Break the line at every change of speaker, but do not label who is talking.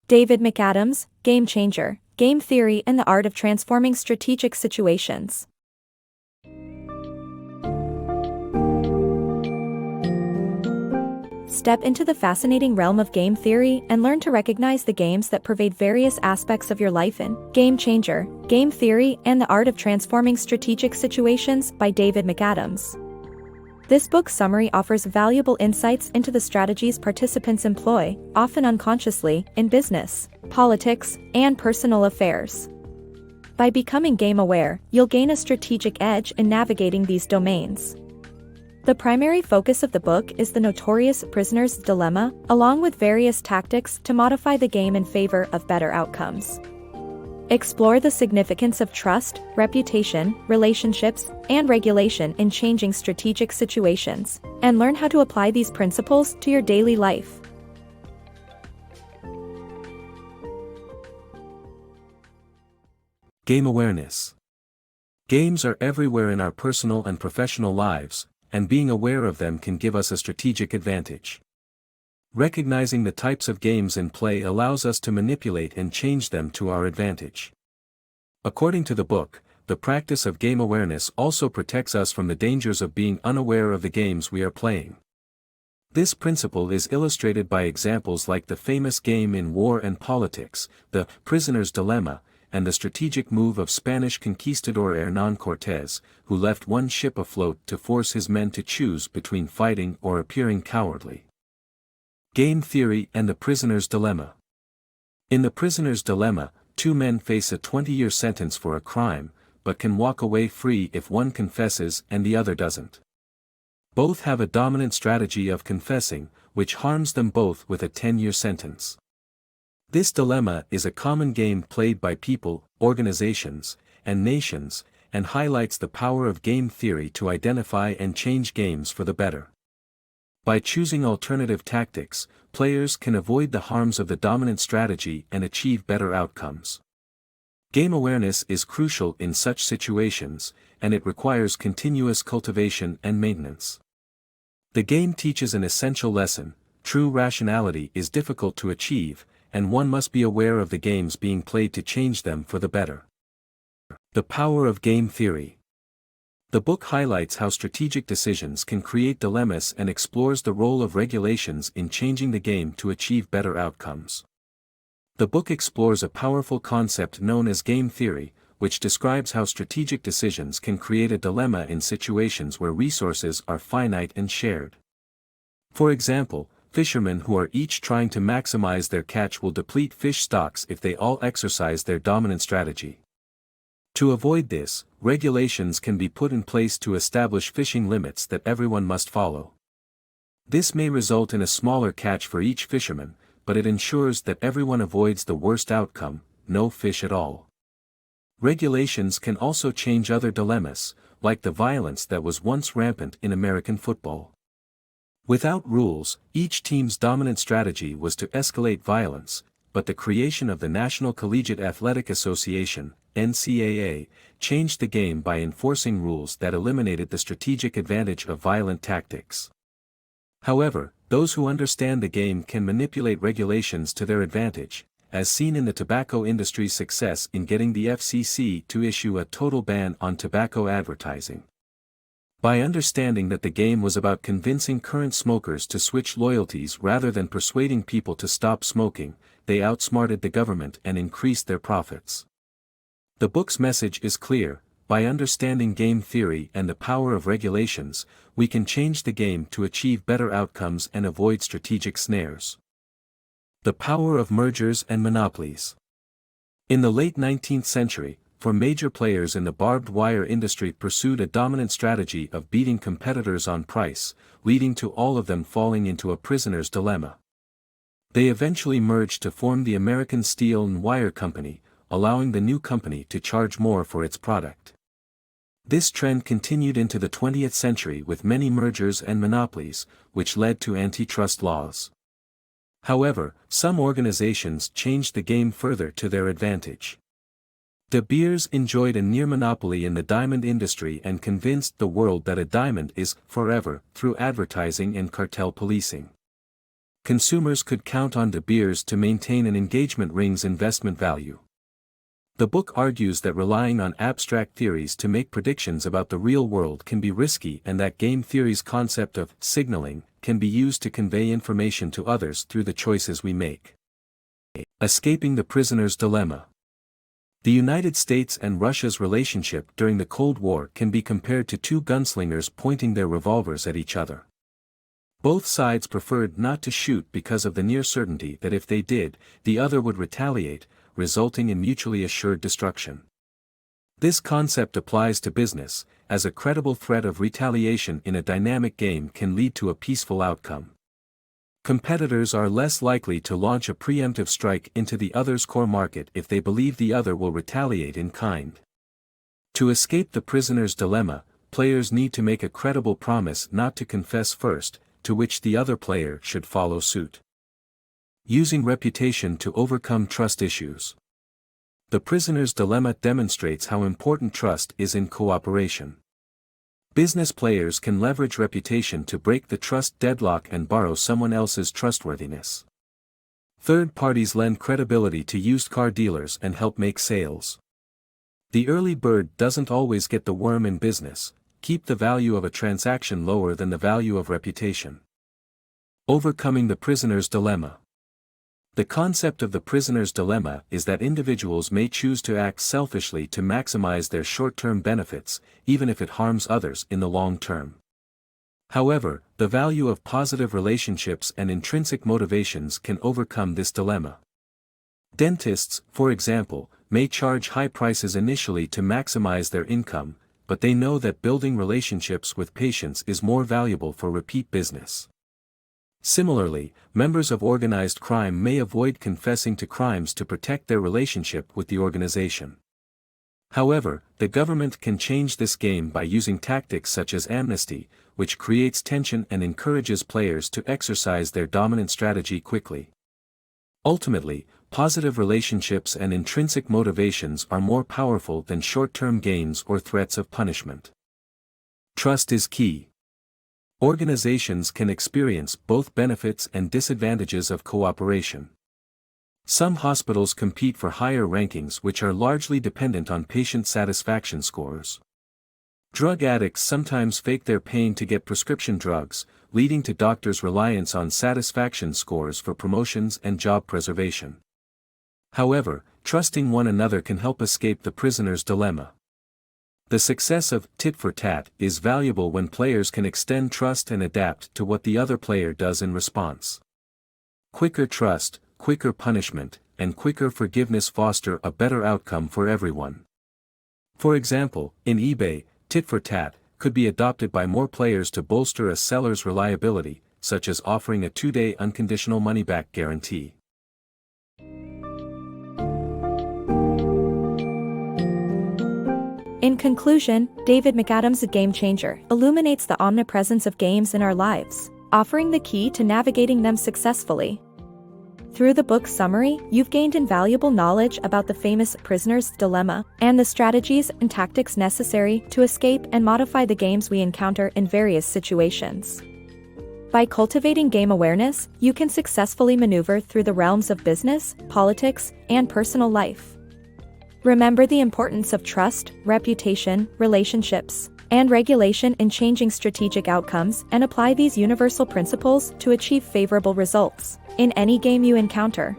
David McAdams, Game Changer, Game Theory and the Art of Transforming Strategic Situations. Step into the fascinating realm of game theory and learn to recognize the games that pervade various aspects of your life in Game Changer, Game Theory and the Art of Transforming Strategic Situations by David McAdams. This book summary offers valuable insights into the strategies participants employ, often unconsciously, in business, politics, and personal affairs. By becoming game-aware, you'll gain a strategic edge in navigating these domains. The primary focus of the book is the notorious prisoner's dilemma, along with various tactics to modify the game in favor of better outcomes. Explore the significance of trust, reputation, relationships, and regulation in changing strategic situations, and learn how to apply these principles to your daily life.
Game awareness. Games are everywhere in our personal and professional lives, and being aware of them can give us a strategic advantage. Recognizing the types of games in play allows us to manipulate and change them to our advantage. According to the book, the practice of game awareness also protects us from the dangers of being unaware of the games we are playing. This principle is illustrated by examples like the famous game in war and politics, the prisoner's dilemma, and the strategic move of Spanish conquistador Hernán Cortés, who left one ship afloat to force his men to choose between fighting or appearing cowardly. Game theory and the prisoner's dilemma. In the prisoner's dilemma, two men face a 20-year sentence for a crime, but can walk away free if one confesses and the other doesn't. Both have a dominant strategy of confessing, which harms them both with a 10-year sentence. This dilemma is a common game played by people, organizations, and nations, and highlights the power of game theory to identify and change games for the better. By choosing alternative tactics, players can avoid the harms of the dominant strategy and achieve better outcomes. Game awareness is crucial in such situations, and it requires continuous cultivation and maintenance. The game teaches an essential lesson: true rationality is difficult to achieve, and one must be aware of the games being played to change them for the better. The power of game theory. The book highlights how strategic decisions can create dilemmas and explores the role of regulations in changing the game to achieve better outcomes. The book explores a powerful concept known as game theory, which describes how strategic decisions can create a dilemma in situations where resources are finite and shared. For example, fishermen who are each trying to maximize their catch will deplete fish stocks if they all exercise their dominant strategy. To avoid this, regulations can be put in place to establish fishing limits that everyone must follow. This may result in a smaller catch for each fisherman, but it ensures that everyone avoids the worst outcome: no fish at all. Regulations can also change other dilemmas, like the violence that was once rampant in American football. Without rules, each team's dominant strategy was to escalate violence, but the creation of the National Collegiate Athletic Association, NCAA, changed the game by enforcing rules that eliminated the strategic advantage of violent tactics. However, those who understand the game can manipulate regulations to their advantage, as seen in the tobacco industry's success in getting the FCC to issue a total ban on tobacco advertising. By understanding that the game was about convincing current smokers to switch loyalties rather than persuading people to stop smoking, they outsmarted the government and increased their profits. The book's message is clear: by understanding game theory and the power of regulations, we can change the game to achieve better outcomes and avoid strategic snares. The power of mergers and monopolies. In the late 19th century, major players in the barbed wire industry pursued a dominant strategy of beating competitors on price, leading to all of them falling into a prisoner's dilemma. They eventually merged to form the American Steel and Wire Company, allowing the new company to charge more for its product. This trend continued into the 20th century with many mergers and monopolies, which led to antitrust laws. However, some organizations changed the game further to their advantage. De Beers enjoyed a near monopoly in the diamond industry and convinced the world that a diamond is forever through advertising and cartel policing. consumers could count on De Beers to maintain an engagement ring's investment value. The book argues that relying on abstract theories to make predictions about the real world can be risky and that game theory's concept of signaling can be used to convey information to others through the choices we make. Escaping the prisoner's dilemma. The United States and Russia's relationship during the Cold War can be compared to two gunslingers pointing their revolvers at each other. Both sides preferred not to shoot because of the near certainty that if they did, the other would retaliate, resulting in mutually assured destruction. This concept applies to business, as a credible threat of retaliation in a dynamic game can lead to a peaceful outcome. Competitors are less likely to launch a preemptive strike into the other's core market if they believe the other will retaliate in kind. To escape the prisoner's dilemma, players need to make a credible promise not to confess first, to which the other player should follow suit. Using reputation to overcome trust issues. The prisoner's dilemma demonstrates how important trust is in cooperation. Business players can leverage reputation to break the trust deadlock and borrow someone else's trustworthiness. Third parties lend credibility to used car dealers and help make sales. The early bird doesn't always get the worm in business. Keep the value of a transaction lower than the value of reputation. Overcoming the prisoner's dilemma. The concept of the prisoner's dilemma is that individuals may choose to act selfishly to maximize their short-term benefits, even if it harms others in the long term. However, the value of positive relationships and intrinsic motivations can overcome this dilemma. Dentists, for example, may charge high prices initially to maximize their income, but they know that building relationships with patients is more valuable for repeat business. Similarly, members of organized crime may avoid confessing to crimes to protect their relationship with the organization. However, the government can change this game by using tactics such as amnesty, which creates tension and encourages players to exercise their dominant strategy quickly. Ultimately, positive relationships and intrinsic motivations are more powerful than short-term gains or threats of punishment. Trust is key. Organizations can experience both benefits and disadvantages of cooperation. Some hospitals compete for higher rankings which are largely dependent on patient satisfaction scores. Drug addicts sometimes fake their pain to get prescription drugs, leading to doctors' reliance on satisfaction scores for promotions and job preservation. However, trusting one another can help escape the prisoner's dilemma. The success of tit for tat is valuable when players can extend trust and adapt to what the other player does in response. Quicker trust, quicker punishment, and quicker forgiveness foster a better outcome for everyone. For example, in eBay, tit for tat could be adopted by more players to bolster a seller's reliability, such as offering a 2-day unconditional money-back guarantee.
In conclusion, David McAdams' A Game Changer illuminates the omnipresence of games in our lives, offering the key to navigating them successfully. Through the book's summary, you've gained invaluable knowledge about the famous prisoner's dilemma and the strategies and tactics necessary to escape and modify the games we encounter in various situations. By cultivating game awareness, you can successfully maneuver through the realms of business, politics, and personal life. Remember the importance of trust, reputation, relationships, and regulation in changing strategic outcomes and apply these universal principles to achieve favorable results in any game you encounter.